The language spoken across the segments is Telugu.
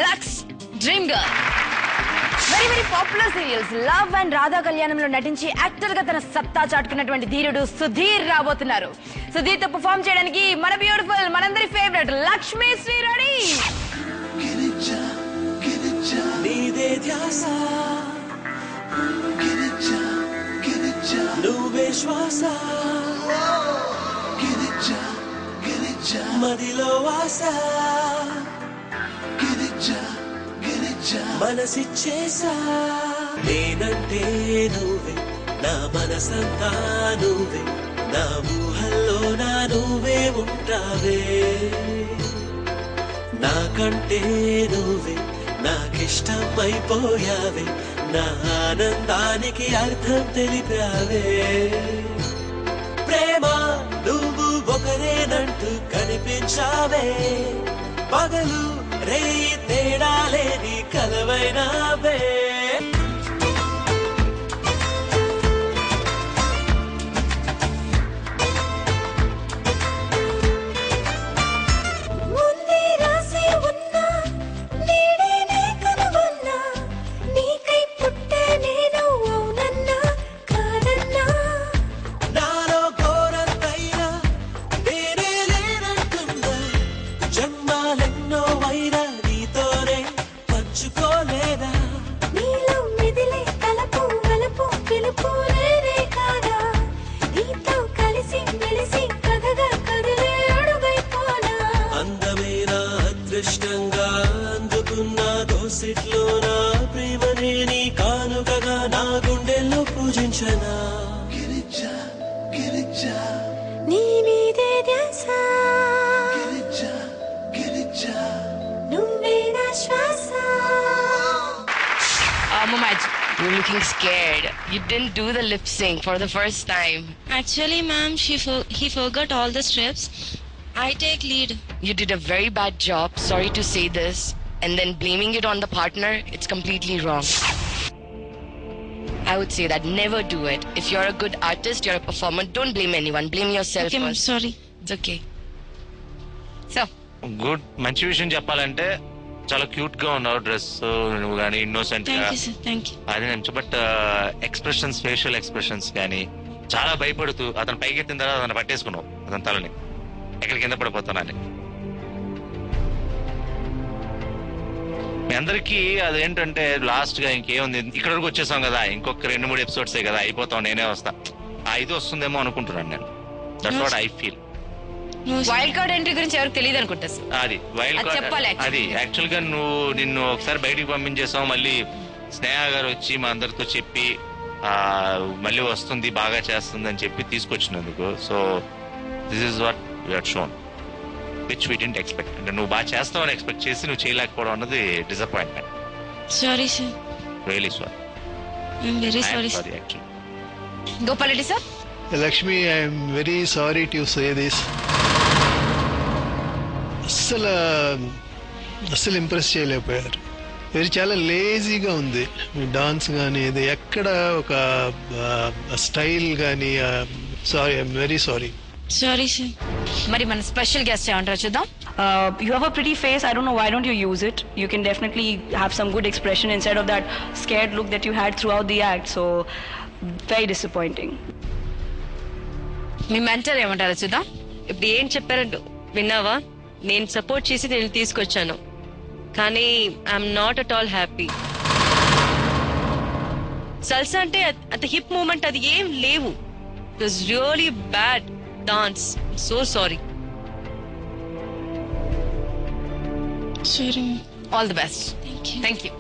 Lux dream girl. Very very popular serials love and Radha కళ్యాణంలో నటించి యాక్టర్ గా తన సత్తా చాటుకున్నటువంటి ధీరుడు సుధీర్ రాబోతున్నారు. సుధీర్ తో పర్ఫార్మ్ చేయడానికి మన బ్యూటిఫుల్ మనందరి ఫేవరెట్ లక్ష్మీ శ్రీ రెడీ. మదిలో వాస మనసిచ్చేసా నేనంటే నువ్వే నా మనసంతా నువ్వే నా ఊహల్లో నా నువ్వే ఉంటావే నాకంటే నువ్వే నాకిష్టమైపోయావే నా ఆనందానికి అర్థం తెలిపావే ప్రేమ నువ్వు ఒకరేనంటూ కనిపించావే పగలు రేయి తేడా లేని కలవైనావే You're looking scared. You didn't do the lip sync for the first time. Actually, ma'am, he forgot all the steps. I take lead. You did a very bad job. Sorry to say this. And then blaming it on the partner, it's completely wrong. I would say that never do it. If you're a good artist, you're a performer, don't blame anyone. Blame yourself Okay, ma'am, first. sorry. It's okay. So, good మంచి విషయం చెప్పాలంటే చాలా క్యూట్ గా ఉన్నావు డ్రెస్ నువ్వు కానీ ఇన్నోసెంట్ గా అది నేను బట్ ఎక్స్ప్రెషన్స్ ఫేషియల్ ఎక్స్ప్రెషన్స్ కానీ చాలా భయపడుతూ అతను పైకెత్తిన తర్వాత అతను పట్టేసుకున్నావు అతని తలని ఎక్కడ కింద పడిపోతానని మీ అందరికి అదేంటంటే లాస్ట్ గా ఇంకేముంది ఇక్కడ వరకు వచ్చేసాం కదా ఇంకొక 2-3 ఎపిసోడ్సే కదా అయిపోతాం నేనే వస్తా ఆ ఇది వస్తుందేమో అనుకుంటున్నాను నేను that's what I feel wild card entry గురించి ఎవరికి తెలియదు అనుకుంటా అది వైల్డ్ కార్డ్ అది యాక్చువల్ గా నిన్ను ఒకసారి బయటికి పంపించేసాం మళ్ళీ స్నేహ గారు వచ్చి మా అందరితో చెప్పి మళ్ళీ వస్తుంది బాగా చేస్తుంది అని చెప్పి తీసుకొచ్చినందుకు so this is what we have shown which we didn't expect అంటే నువ్వు బాగా చేస్తావని ఎక్స్పెక్ట్ చేసి నువ్వు చేయలేకపోవడం అన్నది disappointment sorry sir really sorry I'm very sorry actually Gopal Reddy sir Lakshmi I'm very sorry to say this అస్సలు ఇంప్రెస్ చేయలేకపోయారు మీరు చాలా లేజీగా ఉంది మీ డాన్స్ కానీ ఇది ఎక్కడ ఒక స్టైల్ కానీ sorry I'm very sorry sorry sir మరి మన స్పెషల్ గెస్ట్ ఏమంటారో చూద్దాం You have a pretty face. I don't know why don't you use it. You can definitely have some good expression instead of that scared look that you had throughout the act. So very disappointing. Me mentor ఏమంటారో చూద్దాం ఇప్పుడు ఏం చెప్పారంటూ విన్నావా నేను సపోర్ట్ చేసి నేను తీసుకొచ్చాను కానీ I'm not at all happy salsa అంటే అంత హిప్ మూమెంట్ అది ఏం లేవు it was really bad dance so sorry all the best thank you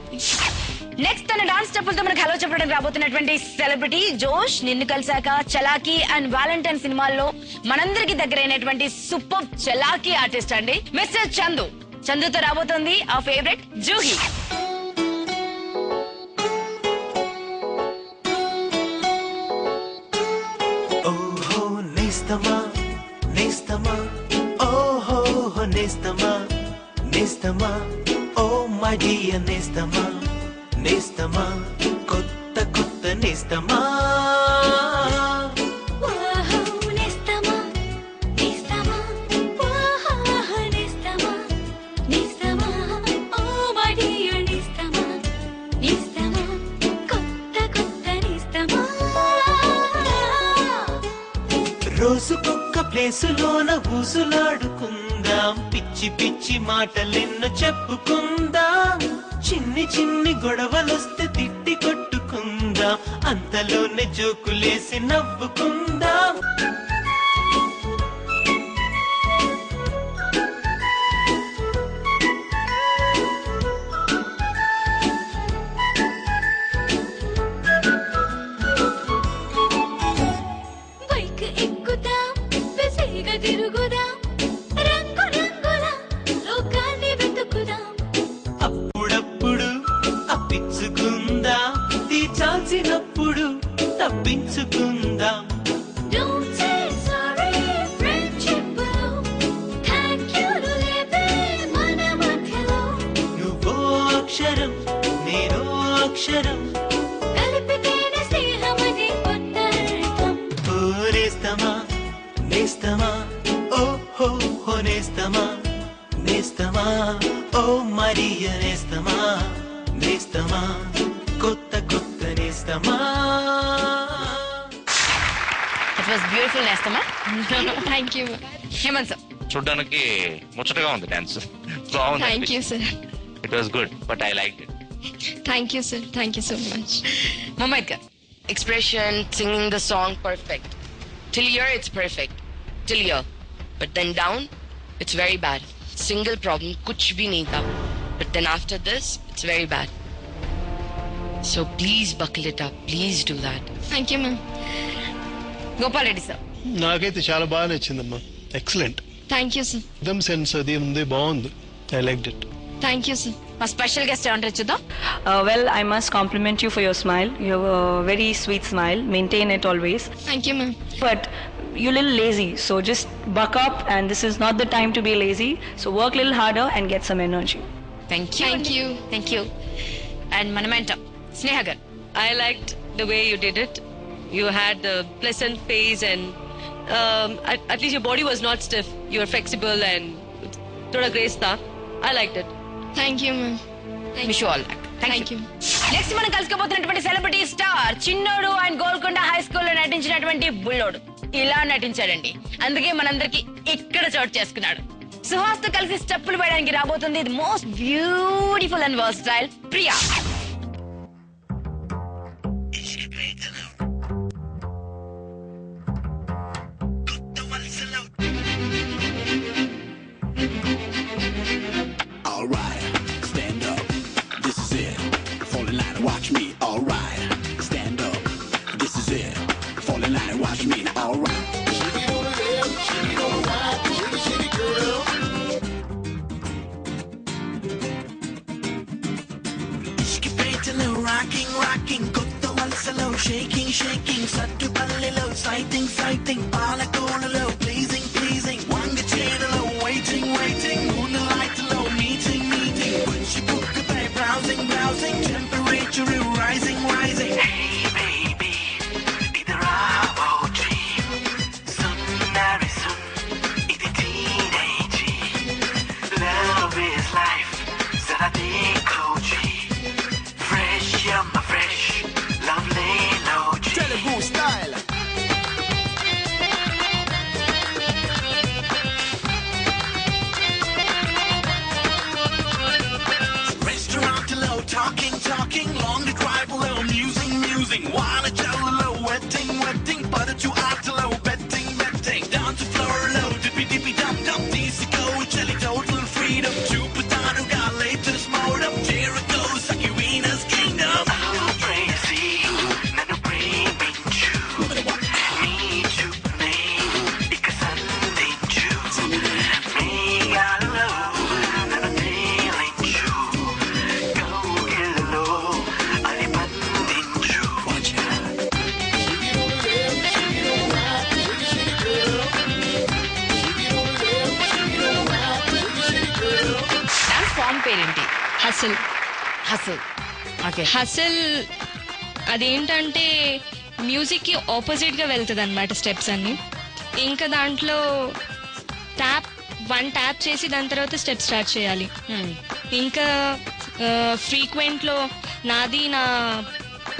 next తన డాన్స్ స్టెప్పులతో మనకు హలో చెప్పడానికి రాబోతున్నటువంటి సెలబ్రిటీ జోష్ నిన్ను కలిసాక చలాకీ అండ్ వాలంటైన్ సినిమాల్లో మనందరికి దగ్గరైనటువంటి సూపర్ చలాకీ ఆర్టిస్ట్ అండి మిస్టర్ చందు. చందుతో రాబోతోంది ఆ ఫేవరెట్ జూహి. ఓహో నేస్తమా నేస్తమా ఓహో నేస్తమా నేస్తమా ఓ మై డియర్ నేస్తమా నేస్తమా కొత్త కొత్త నేస్తమా రోజుకొక్క ప్లేసులోన ఊసులాడుకుందాం, పిచ్చి పిచ్చి మాటలెన్నో చెప్పుకుందాం, చిన్ని చిన్ని గొడవలొస్తే తిట్టి కొట్టుకుందాం, అంతలోనే జోకులేసి నవ్వుకుందాం. అప్పుడప్పుడు అప్పించుకుందాం, తీర్చాల్సినప్పుడు తప్పించుకుందాం. నువ్వో అక్షరం నేనో అక్షరం, ఓ నేస్తమా నేస్తమా ఓహో హో నేస్తమా నేస్తమా ఓ మరియ నేస్తమా నేస్తమా కొత్త కొత్త నేస్తమా. ఇట్ వాస్ బ్యూటిఫుల్ నేస్తమా. Thank you. హేమంత్ సార్, చూడడానికి ముచ్చటగా ఉంది డాన్స్, బాగుంది. Thank you sir. It was good but I like it. Thank you sir. Thank you so much. Mumaith గారు, Expression, singing the song perfect. Till here it's perfect. Till here. But then down, it's very bad. Single problem, kuch bhi nahi tha. But then after this, it's very bad. So please buckle it up. Please do that. Thank you ma'am. Gopal Reddy sir. నాకైతే చాలా బాగా నచ్చిందమ్మా, excellent. Thank you sir. Rhythm sense అది ఉంది, బాగుంది. I like it. Thank you sir. మా స్పెషల్ గెస్ట్ ఏమంటారు చూద్దాం. Well, I must compliment you for your smile. You have a very sweet smile. Maintain it always. Thank you ma'am. But you're a little lazy, so just buck up, and this is not the time to be lazy. So work a little harder and get some energy. Thank you. Thank you. Thank you. And మన మెంటర్ స్నేహ గారు. I liked the way you did it. You had the pleasant face and at least your body was not stiff. You were flexible and thoda grace tha. I liked it. Thank you ma'am. Wish you all luck. Thank you. Next మనం కలుసుకోబోతున్నటువంటి సెలబ్రిటీ స్టార్ చిన్నోడు అండ్ గోల్కొండ హై స్కూల్లో నటించినటువంటి బుల్లోడు ఇలా నటించాడండి. అందుకే మనందరికి ఇక్కడ చోటు చేసుకున్నాడు. సుహాస్ తో కలిసి స్టెప్పులు వేయడానికి రాబోతుంది the most beautiful and versatile Priya. Alright, stand up. This is it. Fall in line and watch me. Alright, stand up. This is it. Fall in line and watch me. Alright. Rocking, rocking, kotto valsalo, shaking, shaking, sattu pallilo, sighting, sighting, palakolalo, pleasing, pleasing, wanga channelo, waiting, waiting, moonlight low, meeting, meeting, punchy book by browsing, browsing, temperature rising, rising. Hey baby, idhar aavo ji, sunnare sun, idi teenage, love is life, zara dekho ji. You're my fresh, lovely Logi. Telugu style. Restaurant low, talking, talking, long drive low, musing, musing, wanna tell low, wetting, wetting, butter to art low, betting, betting, down to floor low, dippy, dippy, dum, dum, DC go, jelly, total freedom, to potato, got latest mode up, Jericho, Sakirina's kingdom. పేరేంటి? హసల్. హసల్. ఓకే. హసల్ అదేంటంటే మ్యూజిక్ కి ఆపోజిట్ గా వెళ్తుంది అనమాట స్టెప్స్ అన్ని. ఇంకా దాంట్లో వన్ ట్యాప్ చేసి దాని తర్వాత స్టెప్ స్టార్ట్ చేయాలి. ఇంకా ఫ్రీక్వెంట్ లో నాది నా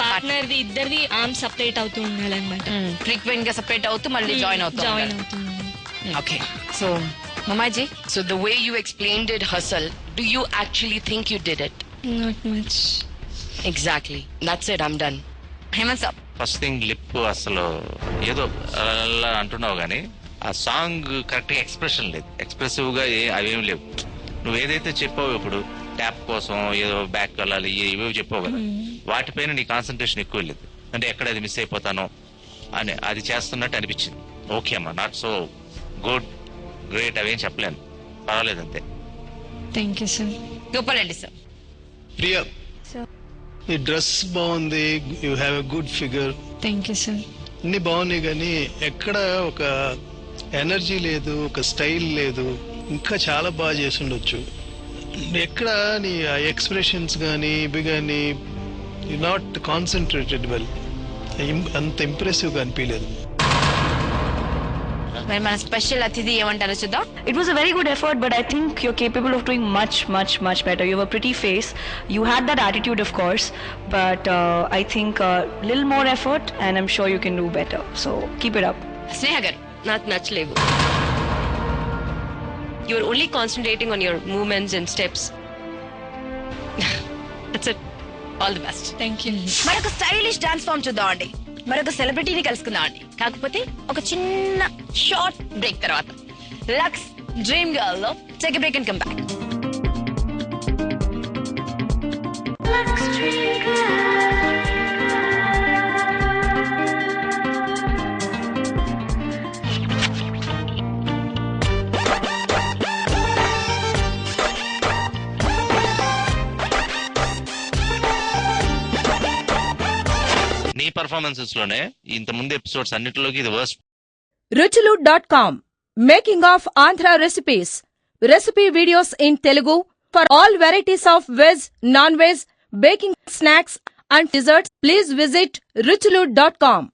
పార్ట్నర్ ది ఇద్దరిది ఆర్మ్ సపరేట్ అవుతూ ఉండాలన్నమాట. ఫ్రీక్వెంట్ గా సెపరేట్ అవుతూ మళ్ళీ జాయిన్ జాయిన్ అవుతుంది. అవుతుంది. ఓకే, సో మమాజీ So the way you explained it, Hustle, do you actually think you did it? Not much. Exactly. That's it. I'm done. Hemanth sir. First thing lip అసలు ఏదో అలా అంటున్నావు కానీ ఆ సాంగ్ కరెక్ట్ గా ఎక్స్ప్రెషన్ లేదు, ఎక్స్ప్రెసివ్ గా అవేం లేవు. నువ్వు ఏదైతే చెప్పావు ఇప్పుడు ట్యాప్ కోసం ఏదో బ్యాక్ వెళ్ళాలి ఇవేవి చెప్పావు కదా, వాటిపైన నీ కాన్సన్ట్రేషన్ ఎక్కువ లేదు. అంటే ఎక్కడ అది మిస్ అయిపోతానో అని అది చేస్తున్నట్టు అనిపించింది. ఓకే అమ్మా, నాట్ సో గుడ్ గ్రేట్ అవేం చెప్పలేను, పర్వాలేదు అంతే. Thank you sir. Gopal Reddy sir. Priya, sir. ఈ డ్రెస్ బాగుంది, you have a good figure, thank you sir. అన్ని బాగున్నాయి కానీ ఎక్కడ ఒక ఎనర్జీ లేదు, ఒక స్టైల్ లేదు. ఇంకా చాలా బాగా చేసి ఉండొచ్చు. ఎక్కడ నీ ఎక్స్ప్రెషన్స్ కానీ ఇవి కానీ నాట్ కాన్సన్ట్రేటెడ్ వెల్, అంత ఇంప్రెసివ్ గా అనిపించలేదు. మరి మన స్పెషల్ అతిథి ఏమంటారో చూద్దాం. It was a very good effort, but I think you're capable of doing much better. You have a pretty face. You had that attitude, of course, but I think a little more effort, and I'm sure you can do better. So keep it up. స్నేహ గారు. నాకు నచ్చలేవు. You're only concentrating on your movements and steps. That's it. All the best. Thank you. మరొక స్టైలిష్ డాన్స్ ఫామ్ చూద్దాం అండి. మరొక సెలబ్రిటీని కలుసుకుందాం అండి. కాకపోతే ఒక చిన్న షార్ట్ బ్రేక్ తర్వాత లక్స్ డ్రీమ్ గర్ల్ లో take a break and come back. నీ పర్ఫార్మెన్సెస్ లోనే ఇంత ముందు ఎపిసోడ్స్ అన్నిటిలోకి ఇది worst. Ruchilu.com, making of Andhra recipes. Recipe videos in Telugu for all varieties of veg, non-veg, baking snacks and desserts. Please visit Ruchilu.com.